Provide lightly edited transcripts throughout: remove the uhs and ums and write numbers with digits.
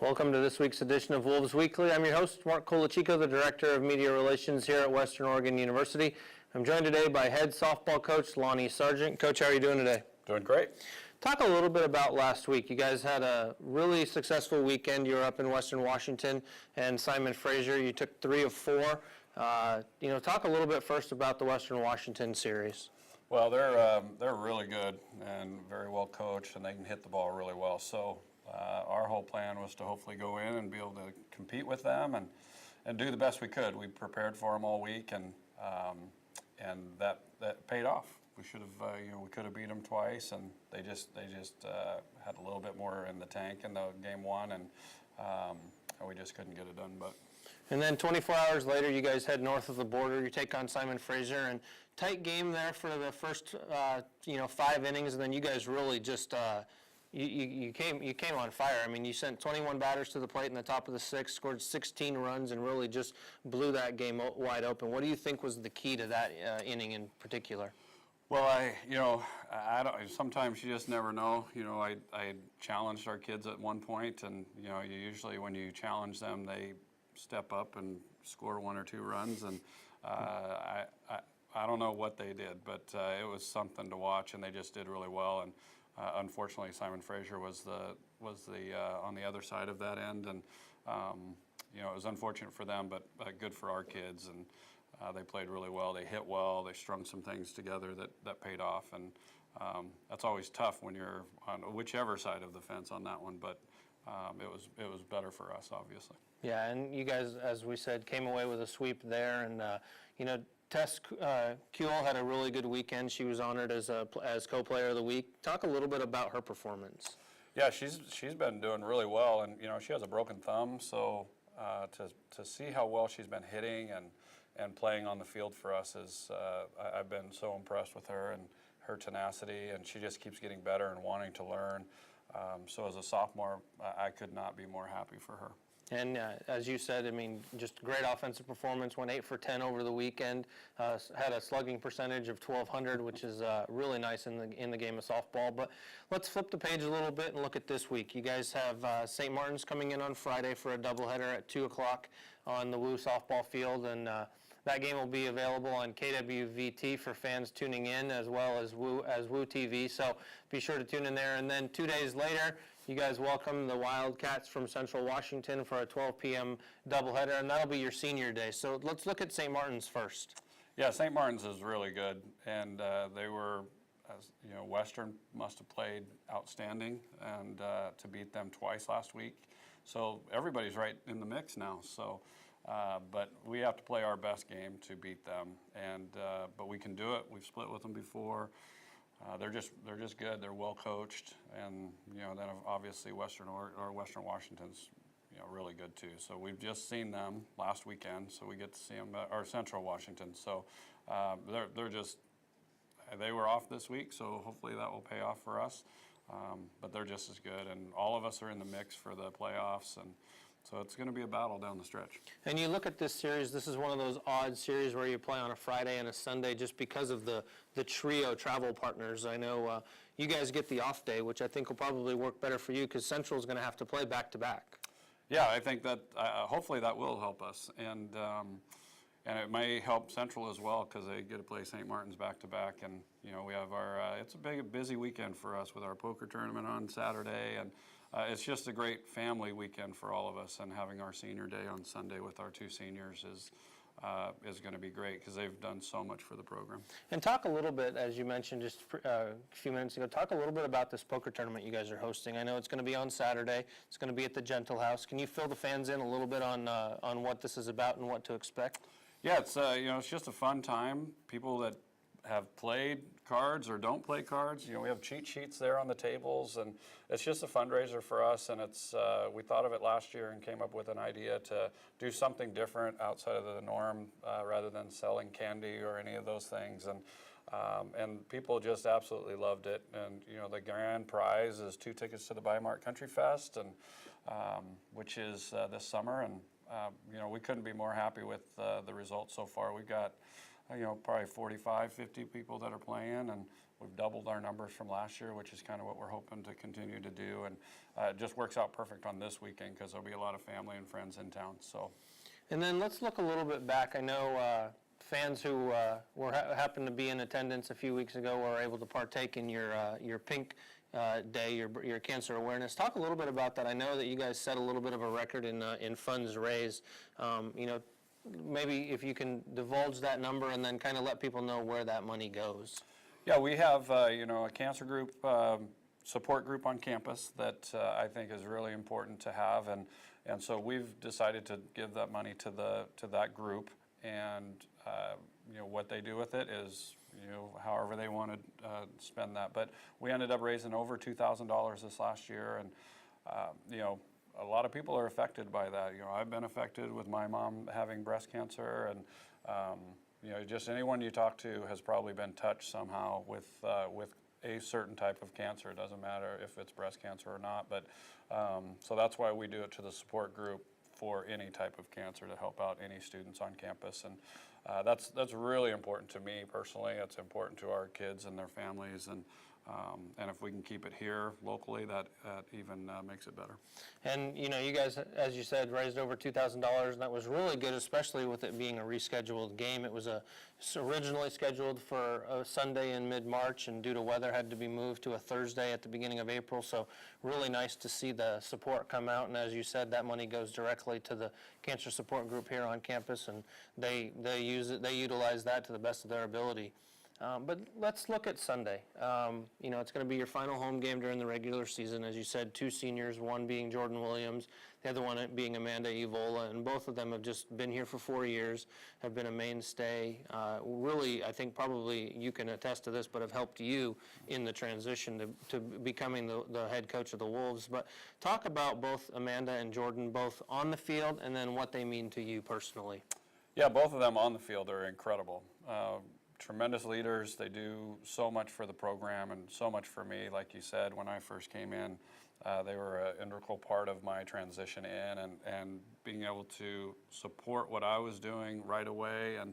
Welcome to this week's edition of Wolves Weekly. I'm your host, Mark Colachico, the Director of Media Relations here at Western Oregon University. I'm joined today by head softball coach Lonny Sargent. Coach, how are you doing today? Doing great. Talk a little bit about last week. You guys had a really successful weekend. You were up in Western Washington and Simon Fraser. You took 3 of 4. Talk a little bit first about the Western Washington series. Well, they're really good and very well coached, and they can hit the ball really well. So our whole plan was to hopefully go in and be able to compete with them and do the best we could. We prepared for them all week, and that paid off. We should have, we could have beat them twice, and they just had a little bit more in the tank in the game one, and we just couldn't get it done. And then 24 hours later, you guys head north of the border. You take on Simon Fraser, and tight game there for the first 5 innings, and then you guys really just you came on fire. I mean, you sent 21 batters to the plate in the top of the 6th, scored 16 runs, and really just blew that game wide open. What do you think was the key to that inning in particular? Well, I don't. Sometimes you just never know. I challenged our kids at one point, and you usually when you challenge them, they step up and score 1 or 2 runs. And I don't know what they did, but it was something to watch, and they just did really well. And unfortunately, Simon Fraser was the on the other side of that end, and it was unfortunate for them, but good for our kids. And they played really well. They hit well. They strung some things together that paid off, and that's always tough when you're on whichever side of the fence on that one. But it was better for us, obviously. Yeah, and you guys, as we said, came away with a sweep there, and Tess Kuehl had a really good weekend. She was honored as co-player of the week. Talk a little bit about her performance. Yeah, she's been doing really well, and she has a broken thumb, so to see how well she's been hitting and playing on the field for us is I've been so impressed with her and her tenacity, and she just keeps getting better and wanting to learn. So as a sophomore, I could not be more happy for her. And as you said, I mean, just great offensive performance. Went 8 for 10 over the weekend. Had a slugging percentage of 1,200, which is really nice in the game of softball. But let's flip the page a little bit and look at this week. You guys have St. Martin's coming in on Friday for a doubleheader at 2 o'clock on the Woo softball field, and that game will be available on KWVT for fans tuning in, as well as Woo TV. So be sure to tune in there. And then 2 days later, you guys welcome the Wildcats from Central Washington for a 12 p.m. doubleheader, and that'll be your senior day. So let's look at St. Martin's first. Yeah, St. Martin's is really good, and they were, Western must have played outstanding, and to beat them twice last week. So everybody's right in the mix now. So, but we have to play our best game to beat them, and but we can do it. We've split with them before. They're just good. They're well coached, and then obviously Western Washington's really good too. So we've just seen them last weekend, so we get to see them or Central Washington. So they were off this week, so hopefully that will pay off for us. But they're just as good, and all of us are in the mix for the playoffs, and so it's going to be a battle down the stretch. And you look at this series, this is one of those odd series where you play on a Friday and a Sunday just because of the trio travel partners. I know you guys get the off day, which I think will probably work better for you because Central's going to have to play back-to-back. Yeah, I think that hopefully that will help us. And it may help Central as well because they get to play St. Martin's back-to-back. And, we have it's a busy weekend for us with our poker tournament on Saturday. And it's just a great family weekend for all of us, and having our senior day on Sunday with our 2 seniors is going to be great because they've done so much for the program. And talk a little bit, as you mentioned just a few minutes ago, talk a little bit about this poker tournament you guys are hosting. I know it's going to be on Saturday. It's going to be at the Gentle House. Can you fill the fans in a little bit on what this is about and what to expect? Yeah, it's just a fun time. People that have played cards or don't play cards, we have cheat sheets there on the tables, and it's just a fundraiser for us. And it's we thought of it last year and came up with an idea to do something different outside of the norm, rather than selling candy or any of those things. And people just absolutely loved it. And the grand prize is 2 tickets to the Bi-Mart Country Fest, and which is this summer. And we couldn't be more happy with the results so far. We've got probably 45, 50 people that are playing, and we've doubled our numbers from last year, which is kind of what we're hoping to continue to do. And it just works out perfect on this weekend because there'll be a lot of family and friends in town. So. And then let's look a little bit back. I know fans who happened to be in attendance a few weeks ago were able to partake in your pink day, your cancer awareness. Talk a little bit about that. I know that you guys set a little bit of a record in funds raised. Maybe if you can divulge that number and then kind of let people know where that money goes. Yeah, we have a cancer group support group on campus that I think is really important to have, and so we've decided to give that money to that group, and what they do with it is however they want to spend that. But we ended up raising over $2,000 this last year, and a lot of people are affected by that. I've been affected with my mom having breast cancer, and just anyone you talk to has probably been touched somehow with a certain type of cancer. It doesn't matter if it's breast cancer or not, but so that's why we do it to the support group for any type of cancer to help out any students on campus, and that's really important to me personally. It's important to our kids and their families, and if we can keep it here locally, that even makes it better. And you guys, as you said, raised over $2,000, and that was really good, especially with it being a rescheduled game. It was originally scheduled for a Sunday in mid-March, and due to weather had to be moved to a Thursday at the beginning of April. So really nice to see the support come out, and as you said, that money goes directly to the cancer support group here on campus, and they utilize that to the best of their ability. But let's look at Sunday. It's going to be your final home game during the regular season. As you said, two seniors, one being Jordan Williams, the other one being Amanda Evola, and both of them have just been here for 4 years, have been a mainstay. Really, I think probably you can attest to this, but have helped you in the transition to becoming the head coach of the Wolves. But talk about both Amanda and Jordan, both on the field, and then what they mean to you personally. Yeah, both of them on the field are incredible. Tremendous leaders. They do so much for the program and so much for me. Like you said, when I first came in, they were an integral part of my transition in, and being able to support what I was doing right away, and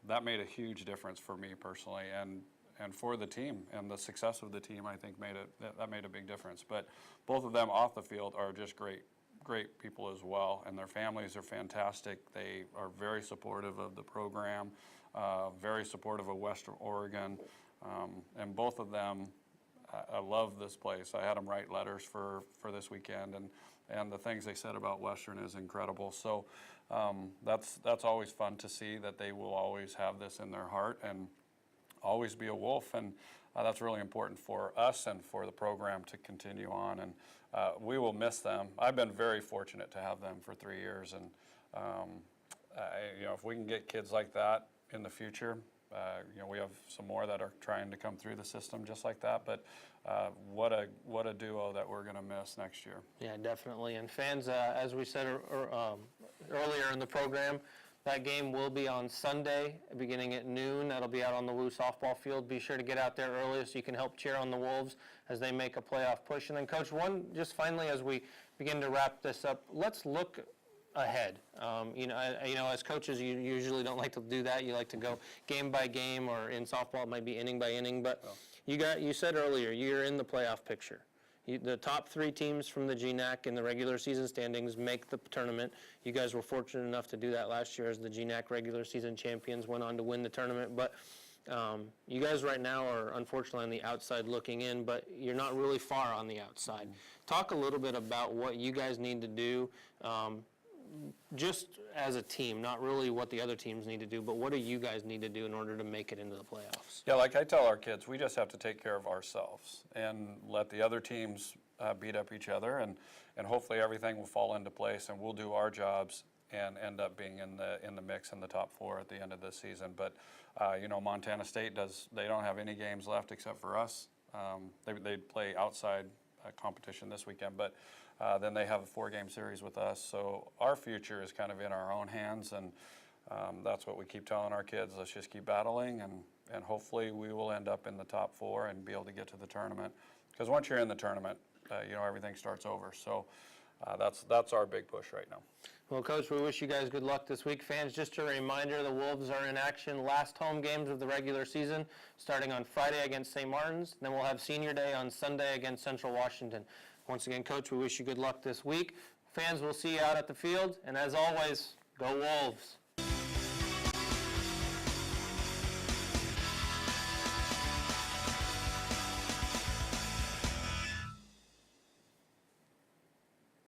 that made a huge difference for me personally, and for the team and the success of the team. I think that made a big difference. But both of them off the field are just great people as well, and their families are fantastic. They are very supportive of the program. Very supportive of Western Oregon, and both of them, I love this place. I had them write letters for this weekend, and the things they said about Western is incredible. So that's always fun to see, that they will always have this in their heart and always be a Wolf, and that's really important for us and for the program to continue on, and we will miss them. I've been very fortunate to have them for 3 years, and if we can get kids like that in the future, we have some more that are trying to come through the system just like that, but what a duo that we're going to miss next year. Yeah, definitely. And fans, as we said earlier in the program, that game will be on Sunday beginning at noon. That'll be out on the Woo softball field. Be sure to get out there early so you can help cheer on the Wolves as they make a playoff push. And then, Coach, just finally as we begin to wrap this up, let's look ahead. As coaches, you usually don't like to do that. You like to go game by game, or in softball it might be inning by inning. But you said earlier you're in the playoff picture. The top 3 teams from the GNAC in the regular season standings make the tournament. You guys were fortunate enough to do that last year as the GNAC regular season champions, went on to win the tournament. But you guys right now are unfortunately on the outside looking in, but you're not really far on the outside. Talk a little bit about what you guys need to do just as a team, not really what the other teams need to do, but what do you guys need to do in order to make it into the playoffs? Yeah, like I tell our kids, we just have to take care of ourselves and let the other teams beat up each other, and hopefully everything will fall into place, and we'll do our jobs and end up being in the mix in the top 4 at the end of this season. But Montana State they don't have any games left except for us. They play outside competition this weekend, but then they have a 4-game series with us. So our future is kind of in our own hands, and that's what we keep telling our kids. Let's just keep battling, and hopefully we will end up in the top 4 and be able to get to the tournament. Because once you're in the tournament, everything starts over. So That's our big push right now. Well, Coach, we wish you guys good luck this week. Fans, just a reminder, the Wolves are in action last home games of the regular season, starting on Friday against St. Martin's. Then we'll have Senior Day on Sunday against Central Washington. Once again, Coach, we wish you good luck this week. Fans, we'll see you out at the field. And as always, go Wolves.